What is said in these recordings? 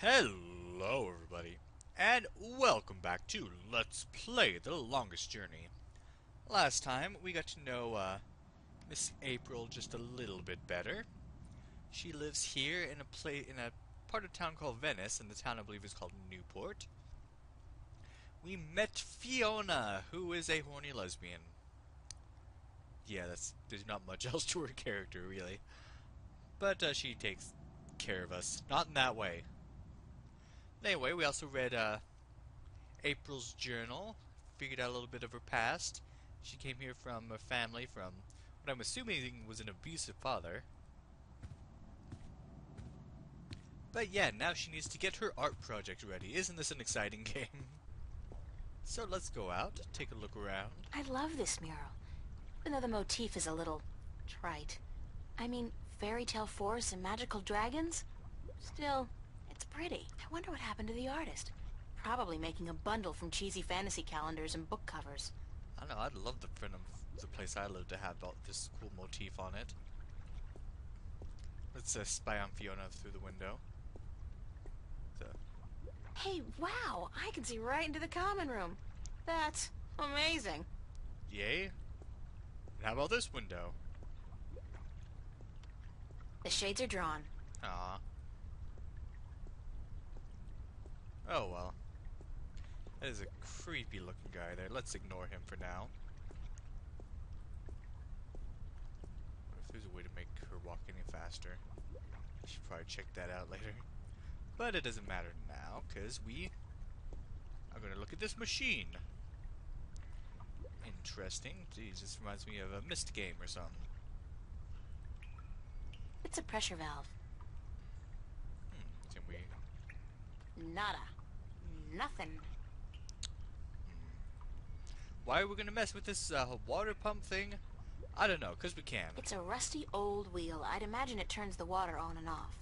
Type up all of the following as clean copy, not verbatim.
Hello everybody, and welcome back to Let's Play The Longest Journey. Last time, we got to know Miss April just a little bit better. She lives here in a part of town called Venice, and the town I believe is called Newport. We met Fiona, who is a horny lesbian. Yeah, there's not much else to her character, really. But she takes care of us. Not in that way. Anyway, we also read April's journal, figured out a little bit of her past. She came here from a family from what I'm assuming was an abusive father. But yeah, now she needs to get her art project ready. Isn't this an exciting game? So let's go out, take a look around. I love this mural, even though the motif is a little trite. I mean, fairy tale forests and magical dragons? Still, it's pretty. I wonder what happened to the artist. Probably making a bundle from cheesy fantasy calendars and book covers. I don't know, I'd love the front of the place I live to have all this cool motif on it. Let's spy on Fiona through the window. So, Hey, wow! I can see right into the common room. That's amazing. yay. And how about this window? The shades are drawn. Ah. Oh well. That is a creepy looking guy there. Let's ignore him for now. What if there's a way to make her walk any faster? I should probably check that out later. But it doesn't matter now, because we are going to look at this machine. Interesting. Geez, this reminds me of a Myst game or something. It's a pressure valve. Can we... Nada. Nothing. Why are we going to mess with this water pump thing? I don't know, because we can. It's a rusty old wheel. I'd imagine it turns the water on and off.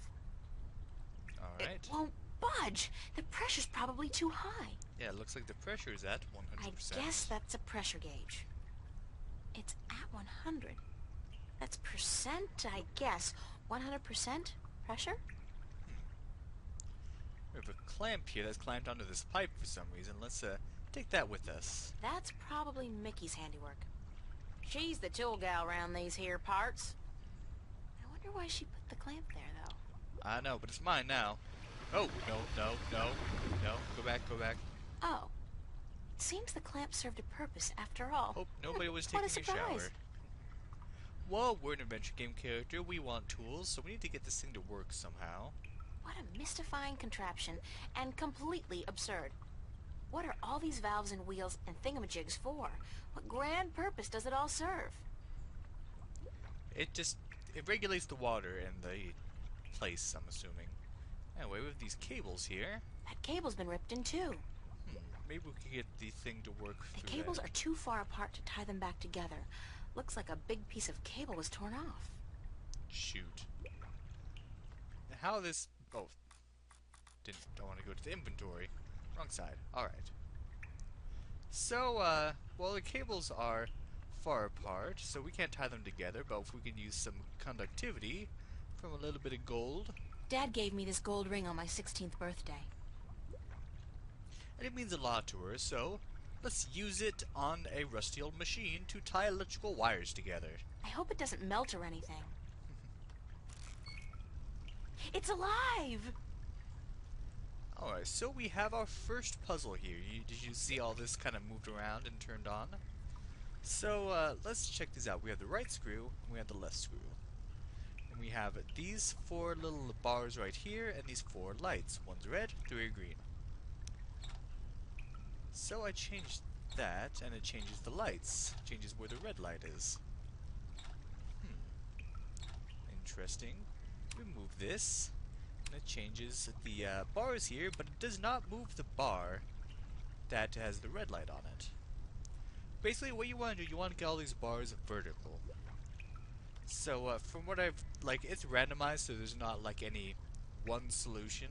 Alright. It won't budge. The pressure's probably too high. Yeah, it looks like the pressure is at 100%. I guess that's a pressure gauge. It's at 100. That's percent, I guess. 100% pressure? We have a clamp here that's clamped onto this pipe for some reason. Let's take that with us. That's probably Mickey's handiwork. She's the tool gal around these here parts. I wonder why she put the clamp there, though. I know, but it's mine now. Oh, no. Go back. Oh. It seems the clamp served a purpose after all. Hope nobody was What taking a a surprise. shower. Well, we're an adventure game character. We want tools, so we need to get this thing to work somehow. What a mystifying contraption, and completely absurd. What are all these valves and wheels and thingamajigs for? What grand purpose does it all serve? It regulates the water in the place, I'm assuming. Anyway, we have these cables here. That cable's been ripped in two. Maybe we could get the thing to work The through cables that. are too far apart to tie them back together. Looks like a big piece of cable was torn off. Shoot. How this... Oh. Don't want to go to the inventory. Wrong side. Alright. So, well, the cables are far apart, so we can't tie them together, but if we can use some conductivity from a little bit of gold, Dad gave me this gold ring on my 16th birthday. and it means a lot to her, so let's use it on a rusty old machine to tie electrical wires together. I hope it doesn't melt or anything. It's alive! Alright, so we have our first puzzle here. Did you see all this kind of moved around and turned on? So, let's check these out. We have the right screw, and we have the left screw. And we have these four little bars right here, and these four lights. One's red, three are green. So I changed that, and it changes the lights. Changes where the red light is. Interesting. We move this, and it changes the bars here, but it does not move the bar that has the red light on it. Basically, what you want to do, you want to get all these bars vertical. So, from what I've, it's randomized, so there's not, any one solution.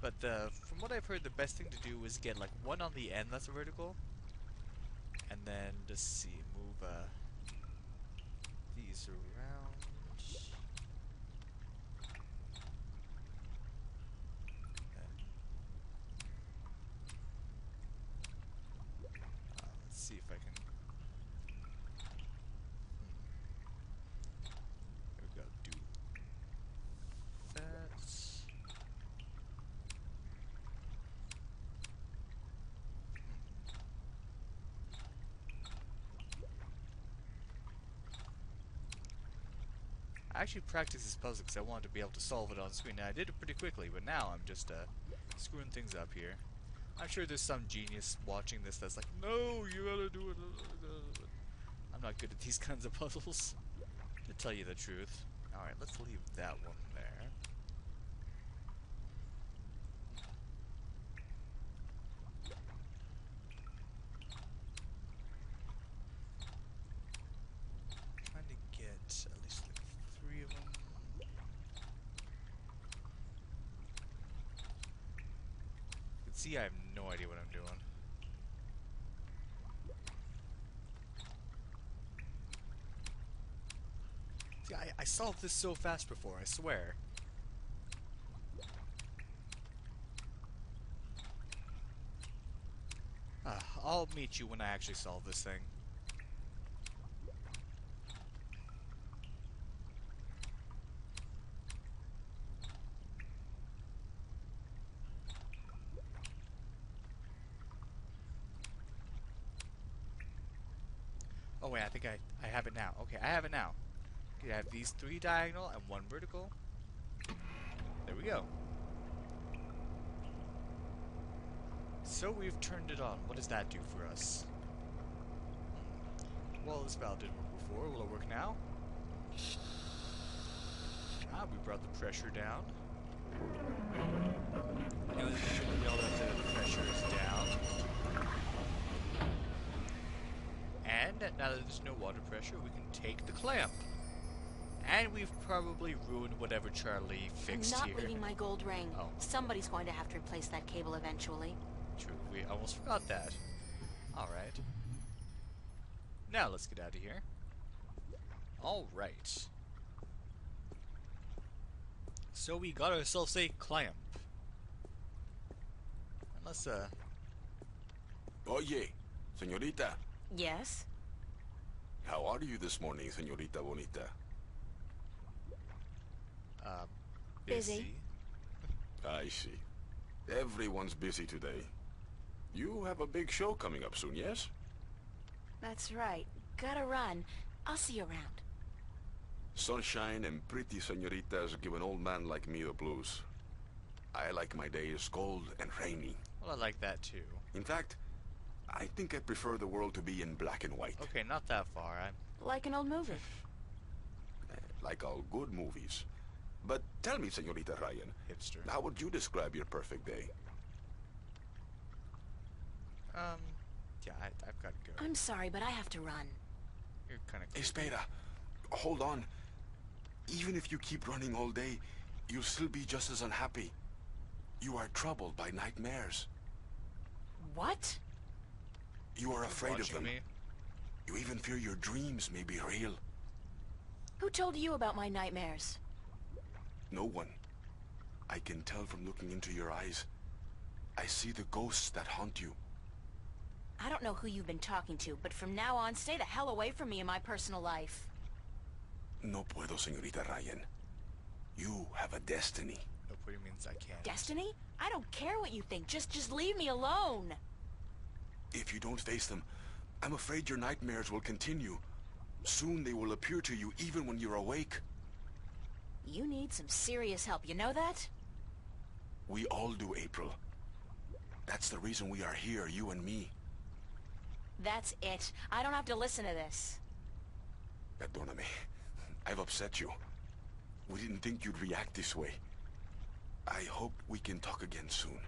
But, from what I've heard, the best thing to do is get, one on the end that's vertical. And then, let's see, move, these around. I actually practiced this puzzle because I wanted to be able to solve it on screen, and I did it pretty quickly, but now I'm just screwing things up here. I'm sure there's some genius watching this that's like, no, you gotta do it. I'm not good at these kinds of puzzles, to tell you the truth. Alright, let's leave that one there. Trying to get at least like 3 of them. You can see I have no idea what I'm doing. See, I solved this so fast before, I swear. I'll meet you when I actually solve this thing. Oh wait, I think I have it now. Okay, I have it now. Okay, I have these 3 diagonal and 1 vertical. There we go. So we've turned it on. What does that do for us? Well, this valve didn't work before. Will it work now? Ah, we brought the pressure down. Now that the pressure is down. And now that there's no water pressure, we can take the clamp. And we've probably ruined whatever Charlie fixed here. I'm not leaving my gold ring. Oh. Somebody's going to have to replace that cable eventually. True, we almost forgot that. Alright. Now let's get out of here. Alright. So we got ourselves a clamp. And let's, Oye, señorita. Yes? How are you this morning, señorita bonita? Busy. I see. Everyone's busy today. You have a big show coming up soon, yes? That's right. Gotta run. I'll see you around. Sunshine and pretty señoritas give an old man like me the blues. I like my days cold and rainy. Well, I like that too. In fact, I think I prefer the world to be in black and white. Okay, not that far. Like an old movie. Like all good movies. But tell me, señorita Ryan, Hipster. how would you describe your perfect day? Yeah, I've got to go. I'm sorry, but I have to run. You're kind of. Espera, hold on. Even if you keep running all day, you'll still be just as unhappy. You are troubled by nightmares. What? You are afraid of them. Me? You even fear your dreams may be real. Who told you about my nightmares? No one. I can tell from looking into your eyes. I see the ghosts that haunt you. I don't know who you've been talking to, but from now on, stay the hell away from me in my personal life. No puedo, señorita Ryan. You have a destiny. Nobody means I can't. Destiny? I don't care what you think. Just leave me alone. If you don't face them, I'm afraid your nightmares will continue. Soon they will appear to you even when you're awake. You need some serious help, you know that? We all do, April. That's the reason we are here, you and me. That's it. I don't have to listen to this. Perdóname. I've upset you. We didn't think you'd react this way. I hope we can talk again soon.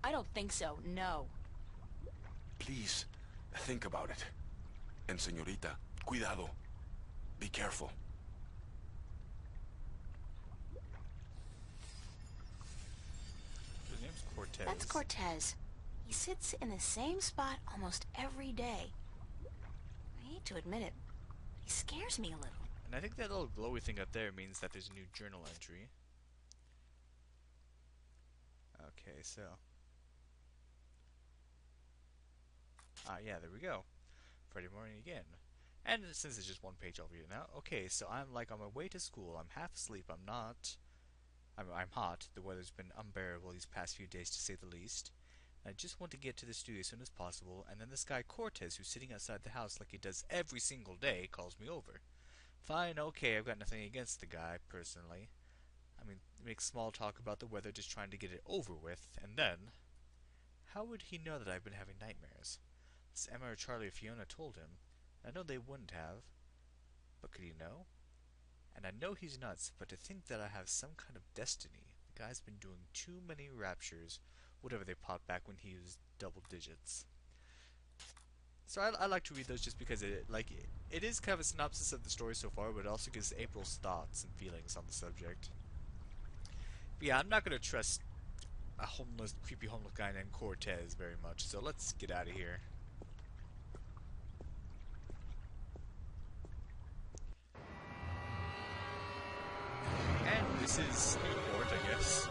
I don't think so, no. Please, think about it. And señorita, cuidado. Be careful. His name's Cortez. That's Cortez. He sits in the same spot almost every day. I hate to admit it, but he scares me a little. And I think that little glowy thing up there means that there's a new journal entry. Okay, so... yeah, there we go. Friday morning again. And since it's just one page, I'll read it now. Okay, so I'm like on my way to school. I'm half asleep. I'm not... I'm hot. The weather's been unbearable these past few days, to say the least. And I just want to get to the studio as soon as possible, and then this guy Cortez, who's sitting outside the house like he does every single day, calls me over. Fine, okay, I've got nothing against the guy, personally. I mean, make small talk about the weather, just trying to get it over with, and then... How would he know that I've been having nightmares? Unless Emma or Charlie or Fiona told him. I know they wouldn't have. But could he know? And I know he's nuts, but to think that I have some kind of destiny. The guy's been doing too many raptures, whatever they popped back when he used double digits. So I like to read those just because it is kind of a synopsis of the story so far, but it also gives April's thoughts and feelings on the subject. But yeah, I'm not going to trust a creepy homeless guy named Cortez very much, so let's get out of here. And this is Newport, I guess.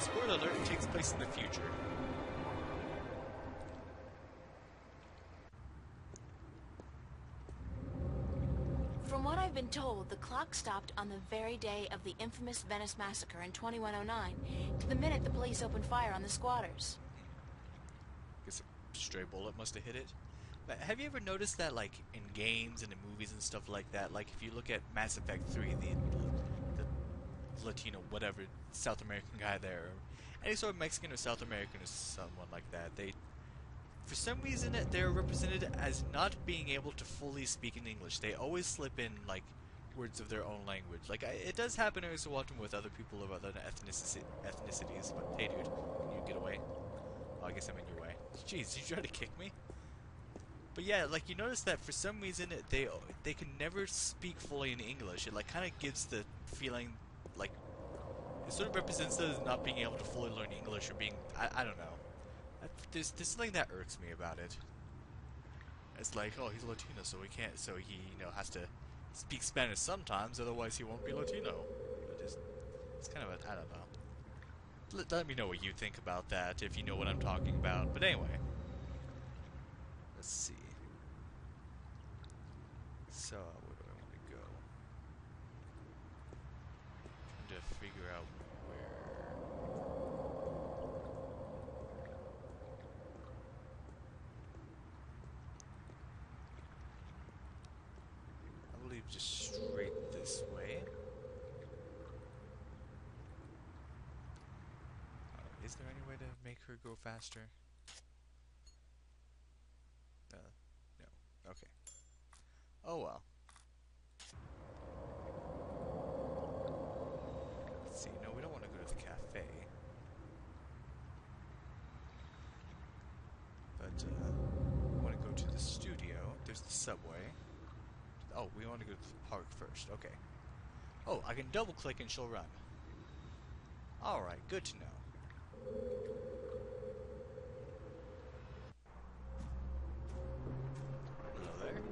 Spoiler alert, it takes place in the future. From what I've been told, the clock stopped on the very day of the infamous Venice massacre in 2109, to the minute the police opened fire on the squatters. Guess a stray bullet must have hit it. But have you ever noticed that, like, in games and in movies and stuff like that, like, if you look at Mass Effect 3, the Latino, whatever, South American guy there, or any sort of Mexican or South American or someone like that, for some reason, they're represented as not being able to fully speak in English. They always slip in, like, words of their own language. Like, it does happen every so often with other people of other ethnicities, but hey, dude, can you get away? Oh, I guess I'm in your way. Jeez, did you try to kick me? But yeah, like, you notice that for some reason, they can never speak fully in English. It, like, kind of gives the feeling, like, it sort of represents them as not being able to fully learn English or being, I don't know. There's something that irks me about it. It's like, oh, he's Latino, so he can't, so he, has to speak Spanish sometimes, otherwise he won't be Latino. It's kind of I don't know. Let me know what you think about that, if you know what I'm talking about. But anyway. Let's see. So, where do I want to go? Trying to figure out just straight this way. Is there any way to make her go faster? No. Okay. Oh well. Let's see. No, we don't want to go to the cafe. But, we want to go to the studio. There's the subway. Oh, we want to go to the park first. Okay. Oh, I can double click and she'll run. Alright, good to know. Hello there.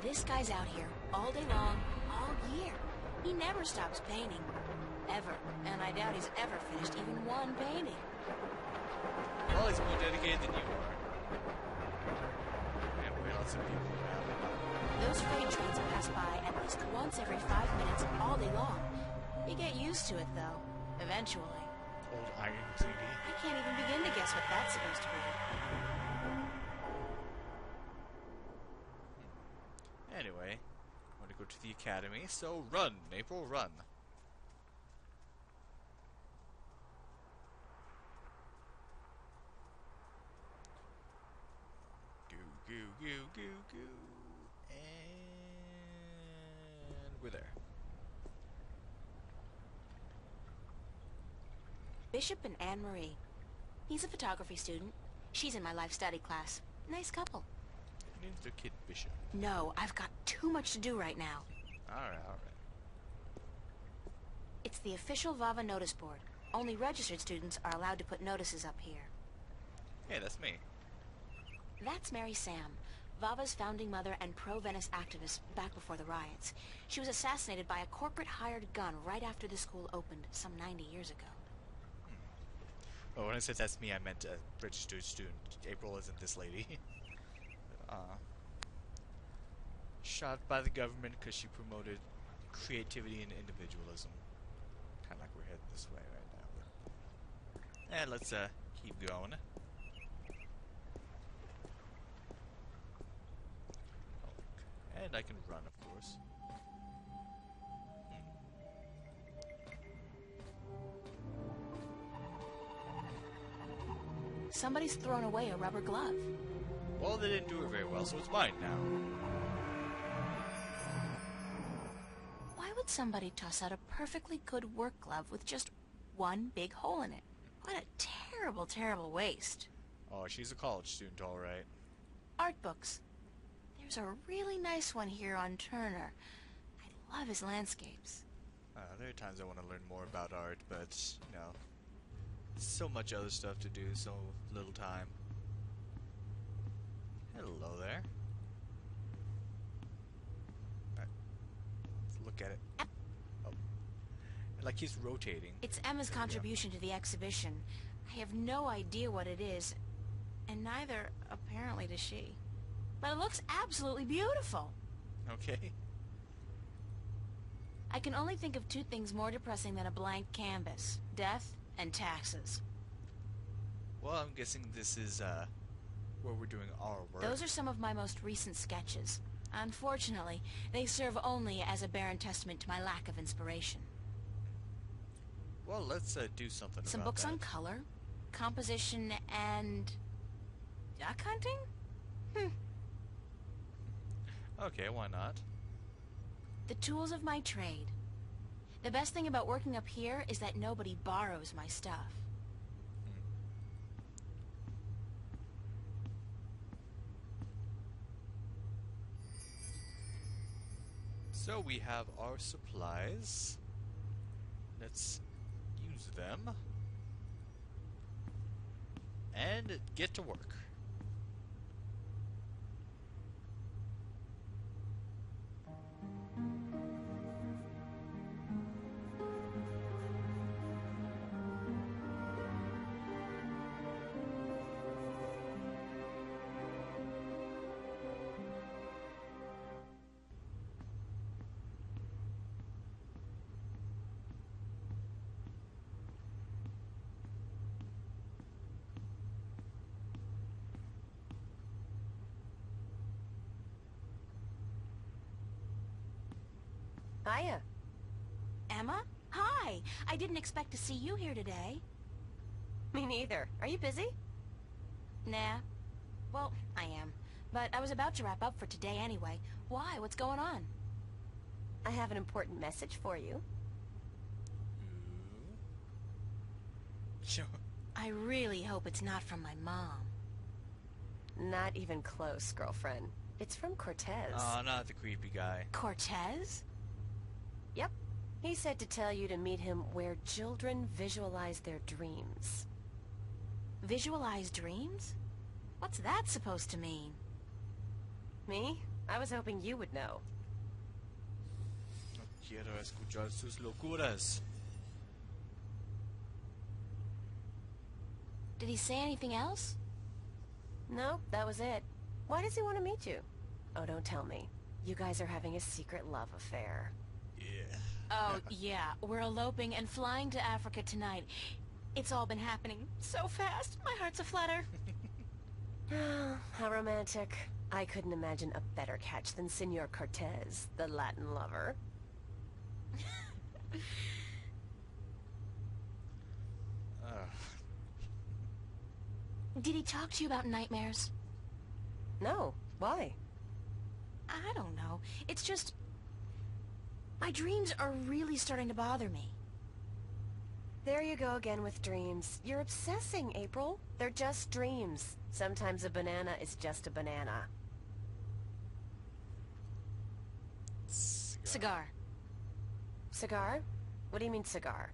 This guy's out here all day long, all year. He never stops painting. Ever. And I doubt he's ever finished even one painting. Well, he's more dedicated than you are. And we lots of people around. Those freight trains pass by at least once every 5 minutes all day long. You get used to it, though. Eventually. Old Iron City. I can't even begin to guess what that's supposed to be. Anyway, I want to go to the academy, so run, April, run. Goo, goo, goo, goo, goo. And we're there. Bishop and Anne-Marie. He's a photography student. She's in my life study class. Nice couple. Who names their kid Bishop? No, I've got too much to do right now. Alright. It's the official VAVA notice board. Only registered students are allowed to put notices up here. Hey, that's me. That's Mary Sam, VAVA's founding mother and pro-Venice activist back before the riots. She was assassinated by a corporate-hired gun right after the school opened, some 90 years ago. Oh, when I said that's me, I meant a registered student. April isn't this lady. Shot by the government because she promoted creativity and individualism. Kind of like we're heading this way right now. And let's keep going. And I can run, of course. Somebody's thrown away a rubber glove. Well, they didn't do it very well, so it's mine now. Why would somebody toss out a perfectly good work glove with just one big hole in it? What a terrible, terrible waste. Oh, she's a college student, alright. Art books. There's a really nice one here on Turner. I love his landscapes. There are times I want to learn more about art, but, you know, so much other stuff to do, so little time. Hello there. Alright. Let's look at it. Oh. Like he's rotating. It's Emma's contribution to the exhibition. I have no idea what it is, and neither, apparently, does she. But it looks absolutely beautiful. Okay. I can only think of two things more depressing than a blank canvas. Death and taxes. Well, I'm guessing this is, where we're doing our work. Those are some of my most recent sketches. Unfortunately, they serve only as a barren testament to my lack of inspiration. Well, let's, do something Some about books that. on color, composition, and... duck hunting? Okay, why not? The tools of my trade. The best thing about working up here is that nobody borrows my stuff. So we have our supplies. Let's use them. And get to work. Hiya. Emma? Hi! I didn't expect to see you here today. Me neither. Are you busy? Nah. Well, I am. But I was about to wrap up for today anyway. Why? What's going on? I have an important message for you. Sure. I really hope it's not from my mom. Not even close, girlfriend. It's from Cortez. Oh, not the creepy guy. Cortez? Yep. He said to tell you to meet him where children visualize their dreams. Visualize dreams? What's that supposed to mean? Me? I was hoping you would know. No quiero escuchar sus locuras. Did he say anything else? No, that was it. Why does he want to meet you? Oh, don't tell me. You guys are having a secret love affair. Yeah. Oh, yeah. We're eloping and flying to Africa tonight. It's all been happening so fast. My heart's aflutter. How romantic. I couldn't imagine a better catch than Senor Cortez, the Latin lover. Did he talk to you about nightmares? No. Why? I don't know. It's just... my dreams are really starting to bother me. There you go again with dreams. You're obsessing, April. They're just dreams. Sometimes a banana is just a banana. Cigar. Cigar? What do you mean cigar?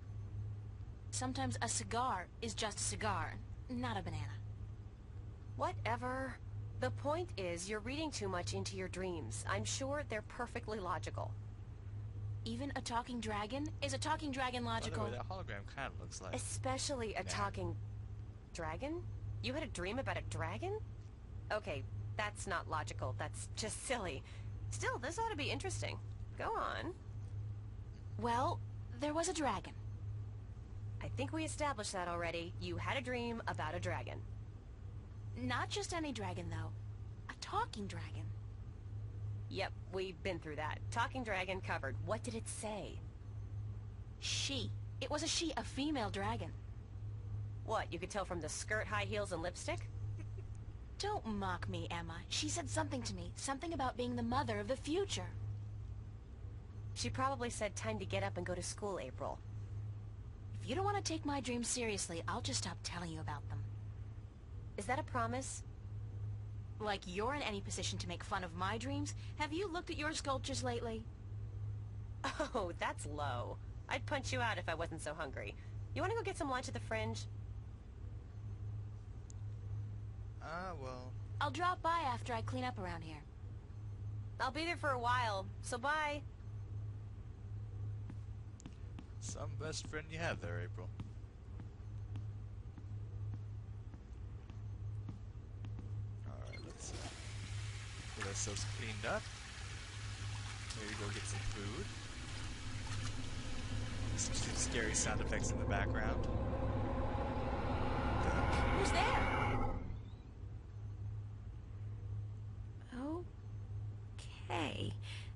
Sometimes a cigar is just a cigar, not a banana. Whatever. The point is, you're reading too much into your dreams. I'm sure they're perfectly logical. Even a talking dragon? Is a talking dragon By the logical? way, that hologram kind of looks like... Especially a talking... dragon? You had a dream about a dragon? Okay, that's not logical. That's just silly. Still, this ought to be interesting. Go on. Well, there was a dragon. I think we established that already. You had a dream about a dragon. Not just any dragon, though. A talking dragon. Yep, we've been through that. Talking dragon covered. What did it say? She. It was a she, a female dragon. What, you could tell from the skirt, high heels, and lipstick? Don't mock me, Emma. She said something to me. Something about being the mother of the future. She probably said time to get up and go to school, April. If you don't want to take my dreams seriously, I'll just stop telling you about them. Is that a promise? Like you're in any position to make fun of my dreams? Have you looked at your sculptures lately? Oh, that's low. I'd punch you out if I wasn't so hungry. You want to go get some lunch at the Fringe? Well... I'll drop by after I clean up around here. I'll be there for a while, so bye. Some best friend you have there, April. Alright, let's get ourselves cleaned up. Maybe go get some food. Some scary sound effects in the background. Who's there? Okay.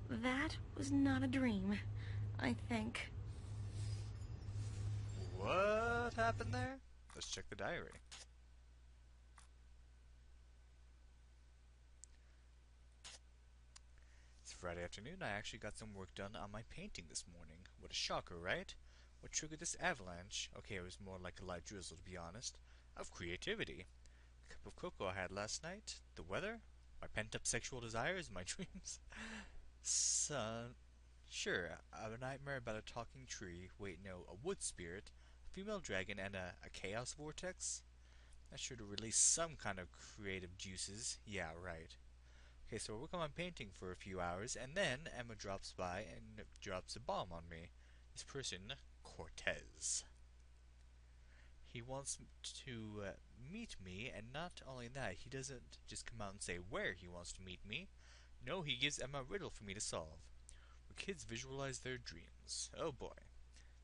That was not a dream, I think. What happened there? Let's check the diary. It's Friday afternoon. I actually got some work done on my painting this morning. What a shocker, right? What triggered this avalanche? Okay, it was more like a light drizzle, to be honest, of creativity. The cup of cocoa I had last night, the weather, my pent-up sexual desires, my dreams. Son, sure, I have a nightmare about a talking tree, wait no, a wood spirit, a female dragon, and a chaos vortex? That's sure to release some kind of creative juices. Yeah, right. Okay, so I work on my painting for a few hours, and then Emma drops by and drops a bomb on me. This person, Cortez. He wants to meet me, and not only that, he doesn't just come out and say where he wants to meet me. No, he gives Emma a riddle for me to solve. Where kids visualize their dreams. Oh boy.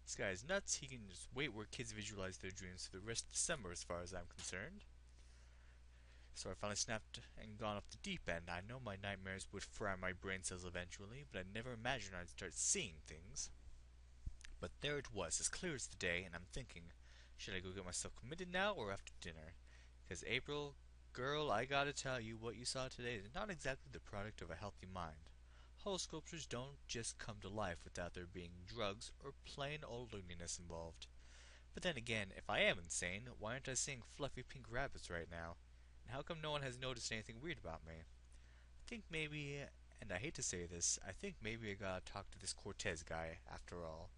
This guy is nuts. He can just wait where kids visualize their dreams for the rest of December as far as I'm concerned. So I finally snapped and gone off the deep end. I know my nightmares would fry my brain cells eventually, but I never imagined I'd start seeing things. But there it was, as clear as the day, and I'm thinking, should I go get myself committed now or after dinner? Because April, girl, I gotta tell you, what you saw today is not exactly the product of a healthy mind. Whole sculptures don't just come to life without there being drugs or plain old loneliness involved. But then again, if I am insane, why aren't I seeing fluffy pink rabbits right now? And how come no one has noticed anything weird about me? I think maybe, and I hate to say this, I think maybe I gotta talk to this Cortez guy after all.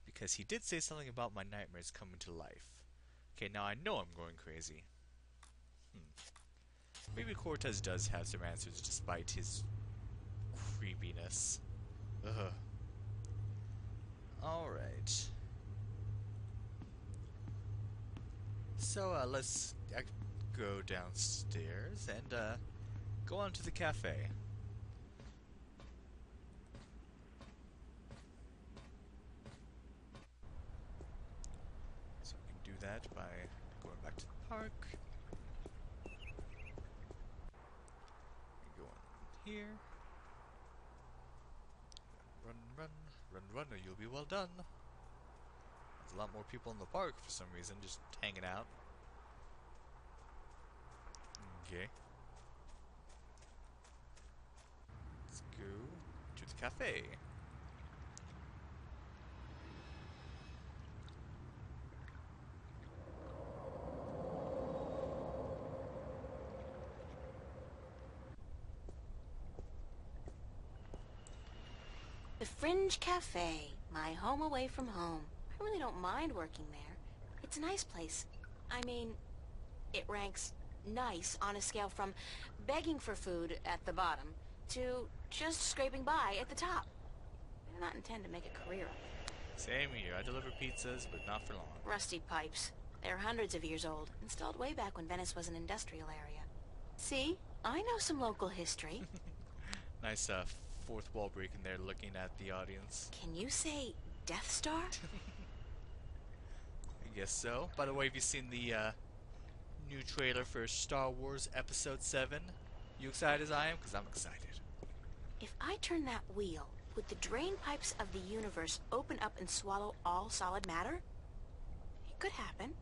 Because he did say something about my nightmares coming to life. Okay, now I know I'm going crazy. Maybe Cortez does have some answers despite his creepiness. Ugh. Alright. So, let's go downstairs and, go on to the cafe. So we can do that by going back to the park. Go in here. Run, run, run, run, or you'll be well done. There's a lot more people in the park for some reason, just hanging out. Okay. Let's go to the cafe. The Fringe Cafe, my home away from home. I really don't mind working there. It's a nice place. I mean, it ranks nice on a scale from begging for food at the bottom to just scraping by at the top. I do not intend to make a career of it. Same here. I deliver pizzas, but not for long. Rusty pipes. They're hundreds of years old, installed way back when Venice was an industrial area. See? I know some local history. Nice, fourth wall break in there looking at the audience. Can you say Death Star? I guess so. By the way, have you seen the, new trailer for Star Wars Episode 7? You excited as I am? Because I'm excited. If I turn that wheel, would the drain pipes of the universe open up and swallow all solid matter? It could happen.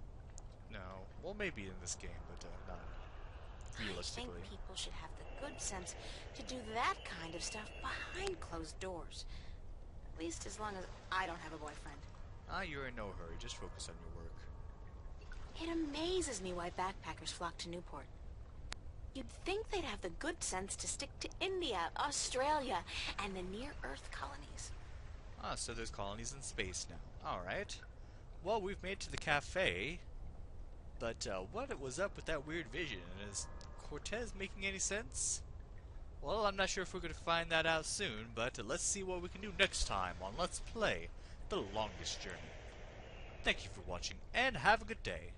No. Well, maybe in this game, but not realistically. I think people should have the good sense to do that kind of stuff behind closed doors. At least as long as I don't have a boyfriend. You're in no hurry. Just focus on your work. It amazes me why backpackers flock to Newport. You'd think they'd have the good sense to stick to India, Australia, and the near-Earth colonies. So there's colonies in space now. Alright. Well, we've made it to the cafe. But what was up with that weird vision? Is Cortez making any sense? Well, I'm not sure if we're going to find that out soon, but let's see what we can do next time on Let's Play The Longest Journey. Thank you for watching, and have a good day.